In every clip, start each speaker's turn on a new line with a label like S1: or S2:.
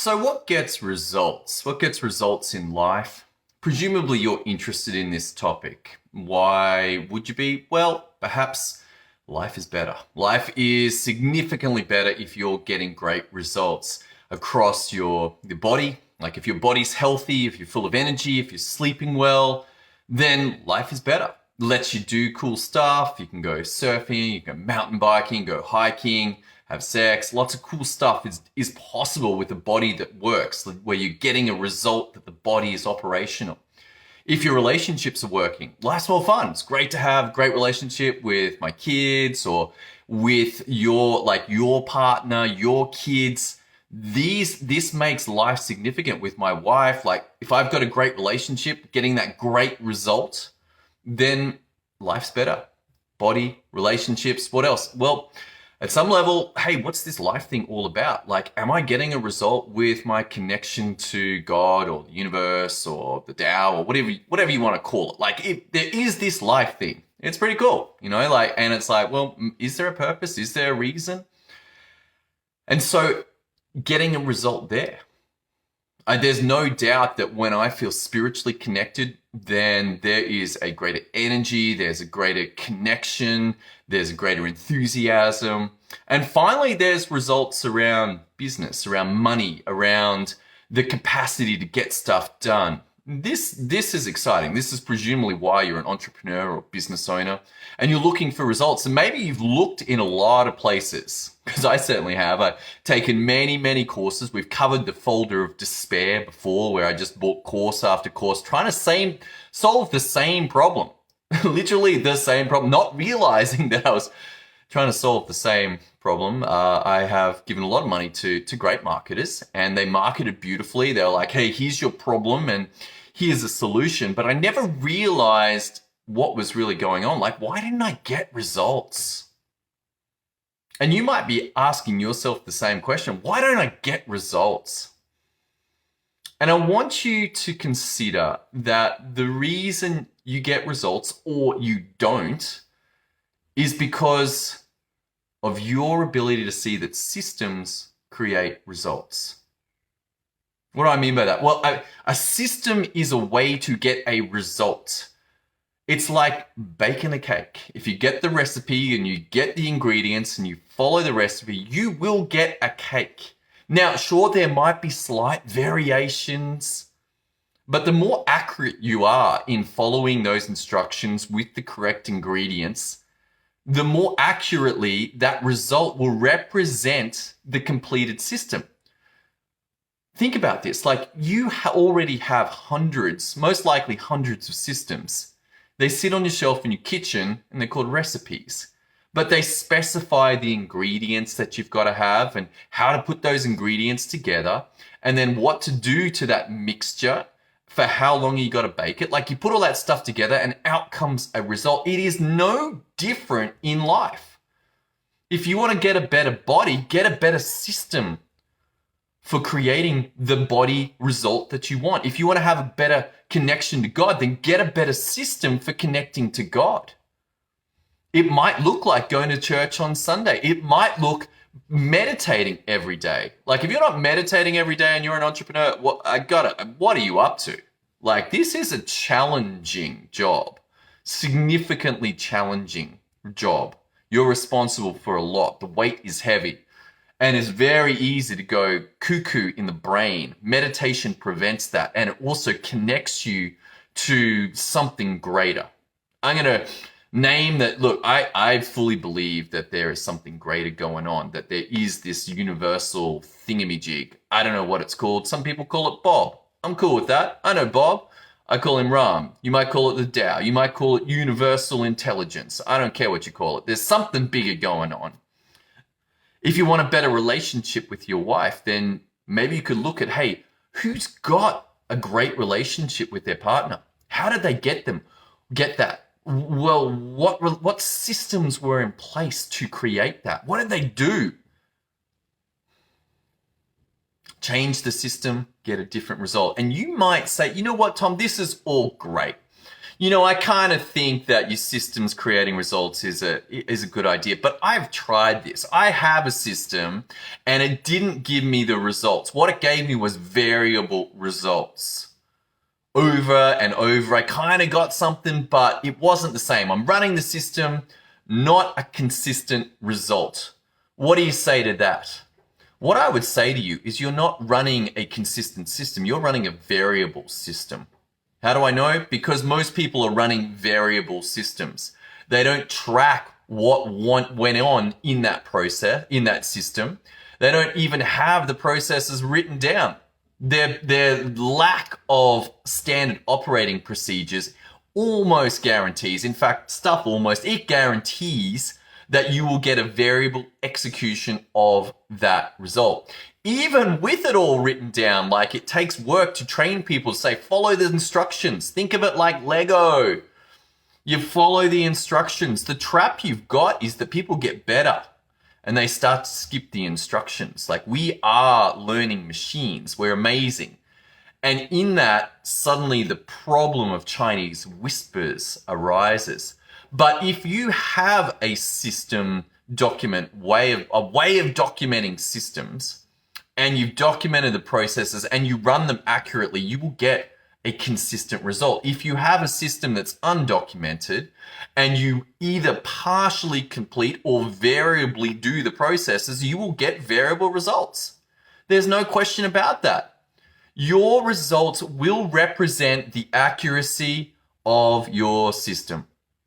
S1: So what gets results? What gets results in life? Presumably you're interested in this topic. Why would you be? Well, perhaps life is better. Life is significantly better if you're getting great results across your body. Like if your body's healthy, if you're full of energy, if you're sleeping well, then life is better. Lets you do cool stuff. You can go surfing, you can go mountain biking, go hiking, have sex. Lots of cool stuff is possible with a body that works, where you're getting a result that the body is operational. If your relationships are working, life's more fun. It's great to have a great relationship with my kids or with your partner, your kids. This makes life significant with my wife. Like if I've got a great relationship, getting that great result, then life's better. Body, relationships, what else? Well, at some level, hey, what's this life thing all about? Like, am I getting a result with my connection to God or the universe or the Tao or whatever you want to call it? Like, there is this life thing. It's pretty cool, and it's like, well, is there a purpose? Is there a reason? And so getting a result there. There's no doubt that when I feel spiritually connected, then there is a greater energy, there's a greater connection, there's a greater enthusiasm. And finally, there's results around business, around money, around the capacity to get stuff done. This is exciting. This is presumably why you're an entrepreneur or business owner and you're looking for results. And maybe you've looked in a lot of places, because I certainly have. I've taken many, many courses. We've covered the folder of despair before, where I just bought course after course, trying to solve the same problem. Literally the same problem, not realizing that I was trying to solve the same problem. I have given a lot of money to great marketers, and they marketed beautifully. They're like, hey, here's your problem and here's a solution. But I never realized what was really going on. Like, why didn't I get results? And you might be asking yourself the same question. Why don't I get results? And I want you to consider that the reason you get results or you don't is because of your ability to see that systems create results. What do I mean by that? Well, a system is a way to get a result. It's like baking a cake. If you get the recipe and you get the ingredients and you follow the recipe, you will get a cake. Now, sure, there might be slight variations, but the more accurate you are in following those instructions with the correct ingredients, the more accurately that result will represent the completed system. Think about this. Like, you already have hundreds, most likely hundreds of systems. They sit on your shelf in your kitchen and they're called recipes. But they specify the ingredients that you've got to have and how to put those ingredients together, and then what to do to that mixture for how long you got to bake it. Like, you put all that stuff together and out comes a result. It is no different in life. If you want to get a better body, get a better system for creating the body result that you want. If you want to have a better connection to God, then get a better system for connecting to God. It might look like going to church on Sunday. It might look meditating every day. Like, if you're not meditating every day and you're an entrepreneur, what are you up to? Like, this is a challenging job, significantly challenging job. You're responsible for a lot. The weight is heavy. And it's very easy to go cuckoo in the brain. Meditation prevents that. And it also connects you to something greater. I'm going to name that. Look, I fully believe that there is something greater going on, that there is this universal thingamajig. I don't know what it's called. Some people call it Bob. I'm cool with that. I know Bob. I call him Ram. You might call it the Tao. You might call it universal intelligence. I don't care what you call it. There's something bigger going on. If you want a better relationship with your wife, then maybe you could look at, hey, who's got a great relationship with their partner? How did they get that? Well, what systems were in place to create that? What did they do? Change the system, get a different result. And you might say, you know what, Tom, this is all great. I kind of think that your systems creating results is a good idea, but I've tried this. I have a system and it didn't give me the results. What it gave me was variable results. Over and over, I kind of got something, but it wasn't the same. I'm running the system, not a consistent result. What do you say to that? What I would say to you is you're not running a consistent system. You're running a variable system. How do I know? Because most people are running variable systems. They don't track what went on in that process, in that system. They don't even have the processes written down. Their lack of standard operating procedures almost guarantees, in fact, it guarantees that you will get a variable execution of that result. Even with it all written down, like it takes work to train people to say, follow the instructions. Think of it like Lego. You follow the instructions. The trap you've got is that people get better and they start to skip the instructions. Like, we are learning machines. We're amazing. And in that, suddenly the problem of Chinese whispers arises. But if you have a system document, a way of documenting systems, and you've documented the processes and you run them accurately, you will get a consistent result. If you have a system that's undocumented and you either partially complete or variably do the processes, you will get variable results. There's no question about that. Your results will represent the accuracy of your system.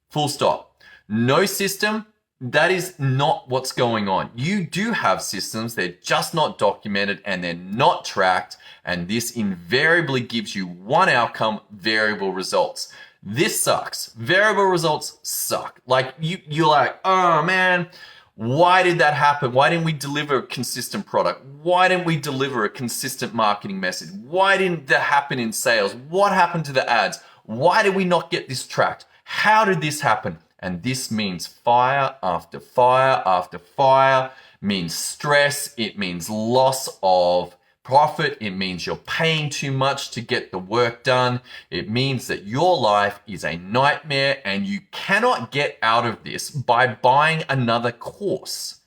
S1: Full stop. No system, that is not what's going on. You do have systems, they're just not documented and they're not tracked, and this invariably gives you one outcome, variable results. This sucks. Variable results suck. Like, you're like, oh man, why did that happen? Why didn't we deliver a consistent product? Why didn't we deliver a consistent marketing message? Why didn't that happen in sales? What happened to the ads? Why did we not get this tracked? How did this happen? And this means fire after fire after fire, means stress, it means loss of profit, it means you're paying too much to get the work done, it means that your life is a nightmare and you cannot get out of this by buying another course.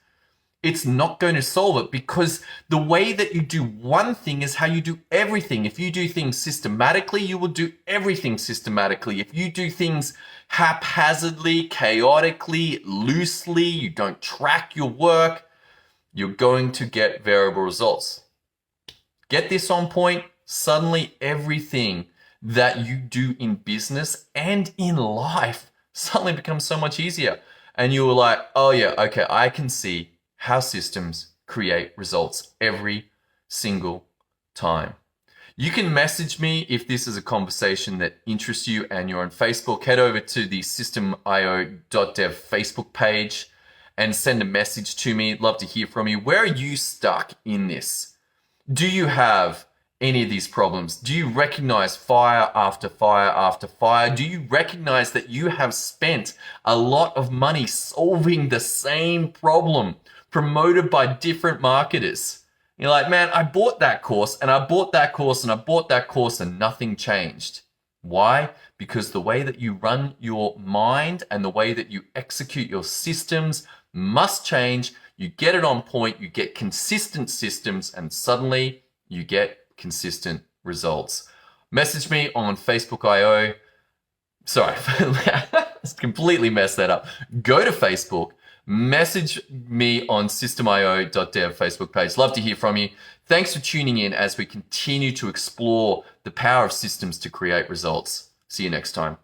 S1: It's not going to solve it, because the way that you do one thing is how you do everything. If you do things systematically, you will do everything systematically. If you do things haphazardly, chaotically, loosely, you don't track your work, you're going to get variable results. Get this on point, suddenly everything that you do in business and in life suddenly becomes so much easier. And you were like, oh yeah, okay, I can see how systems create results every single time. You can message me if this is a conversation that interests you and you're on Facebook. Head over to the systemio.dev Facebook page and send a message to me. I'd love to hear from you. Where are you stuck in this? Do you have any of these problems? Do you recognize fire after fire after fire? Do you recognize that you have spent a lot of money solving the same problem, promoted by different marketers? You're like, man, I bought that course and I bought that course and I bought that course and nothing changed. Why? Because the way that you run your mind and the way that you execute your systems must change. You get it on point, you get consistent systems, and suddenly you get consistent results. Message me on Facebook.io. Sorry, let's completely mess that up. Go to Facebook. Message me on systemio.dev Facebook page. Love to hear from you. Thanks for tuning in as we continue to explore the power of systems to create results. See you next time.